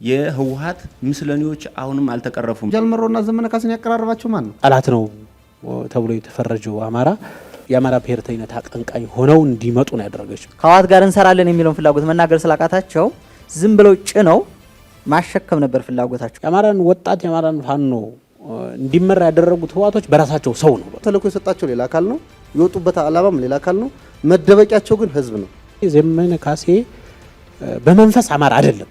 የህወሓት ምስለኔዎች አሁንም አልተቀረፉም። ጃልመሮና ዘመነ ካሴን ያቀራረባቸው ማን ነው? ጠላት ነው ተብሎ የተፈረጀው አማራ የአማራ ብሔርተኝነት አቀንቃኝ ሆነው እንዲመጡ ነው ያደረገችው። ከህወሓት ጋር እንሰራለን የሚለውን ፍላጎት መናገር ስላቃታቸው ዝም ብለው ጭነው ማሸከም ነበር ፍላጎታቸው። የአማራን ወጣት የአማራን ፋኖ እንዲመራ ያደረጉት ህወሓቶች በራሳቸው ሰው ነው። ተልእኮ የሰጣቸው ሌላ አካል ነው፣ የወጡበት ዓላማም ሌላ አካል ነው። መደበቂያቸው ግን ህዝብ ነው። ዘመነ ካሴ በመንፈስ አማራ አይደለም።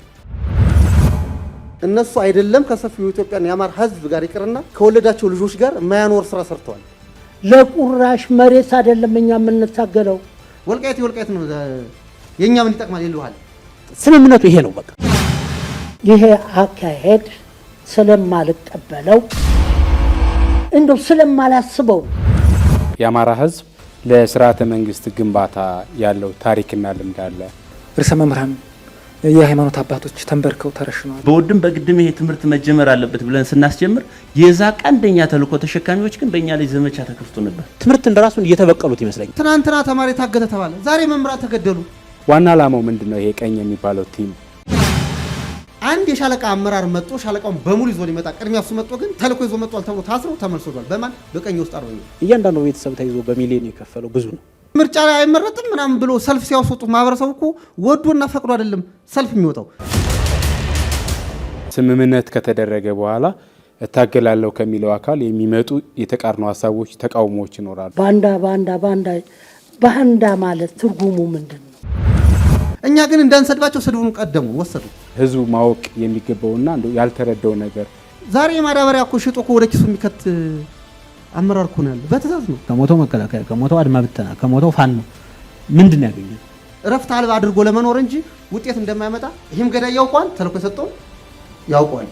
እነሱ አይደለም ከሰፊው ኢትዮጵያን የአማራ ህዝብ ጋር ይቅርና ከወለዳቸው ልጆች ጋር የማያኖር ስራ ሰርተዋል። ለቁራሽ መሬት አይደለም እኛ የምንታገለው። ወልቃይት ነው የኛ ምን ይጠቅማል ይልዋል። ስምምነቱ ይሄ ነው። በቃ ይሄ አካሄድ ስለማልቀበለው እንደው ስለማላስበው የአማራ ህዝብ ለስርዓተ መንግስት ግንባታ ያለው ታሪክና ልምድ አለ። ርዕሰ መምህራን የሃይማኖት አባቶች ተንበርከው ተረሽነዋል። በወድም በግድም ይሄ ትምህርት መጀመር አለበት ብለን ስናስጀምር የዛ ቀንደኛ ተልእኮ ተሸካሚዎች ግን በእኛ ላይ ዘመቻ ተከፍቶ ነበር። ትምህርት እንደራሱን እየተበቀሉት ይመስለኛል። ትናንትና ተማሪ ታገተ ተባለ፣ ዛሬ መምህራን ተገደሉ። ዋና ዓላማው ምንድነው? ይሄ ቀኝ የሚባለው ቲም አንድ የሻለቃ አመራር መጥቶ ሻለቃውን በሙሉ ይዞ ሊመጣ ቅድሚያ እሱ መጥቶ ግን ተልእኮ ይዞ መጥቷል ተብሎ ታስረው ተመልሶቷል። በማን በቀኝ ውስጥ አርበኛ እያንዳንዱ ቤተሰብ ተይዞ በሚሊዮን የከፈለው ብዙ ነው። ምርጫ ላይ አይመረጥም ምናምን ብሎ ሰልፍ ሲያወጡ ማህበረሰቡ እኮ ወዶና ፈቅዶ አይደለም ሰልፍ የሚወጣው። ስምምነት ከተደረገ በኋላ እታገላለሁ ከሚለው አካል የሚመጡ የተቃርኖ ሀሳቦች፣ ተቃውሞዎች ይኖራሉ። ባንዳ ማለት ትርጉሙ ምንድነው? እኛ ግን እንዳንሰድባቸው ስድቡን ቀደሙ ወሰዱ። ህዝቡ ማወቅ የሚገባውና ያልተረዳው ነገር ዛሬ ማዳበሪያ እኮ ሽጦ ወደ ኪሱ የሚከት አመራር እኮ ነው ያለው። በትእዛዝ ነው። ከሞተው መከላከያ፣ ከሞተው አድማ ብተና፣ ከሞተው ፋኖ ምንድን ያገኛል? እረፍት አልባ አድርጎ ለመኖር እንጂ ውጤት እንደማይመጣ ይህም ገዳይ ያውቋል። ተልእኮ የሰጠው ያውቋል።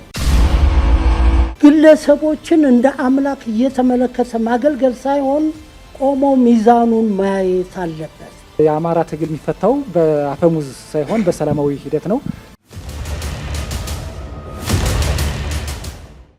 ግለሰቦችን እንደ አምላክ እየተመለከተ ማገልገል ሳይሆን ቆሞ ሚዛኑን ማየት አለበት። የአማራ ትግል የሚፈታው በአፈሙዝ ሳይሆን በሰላማዊ ሂደት ነው።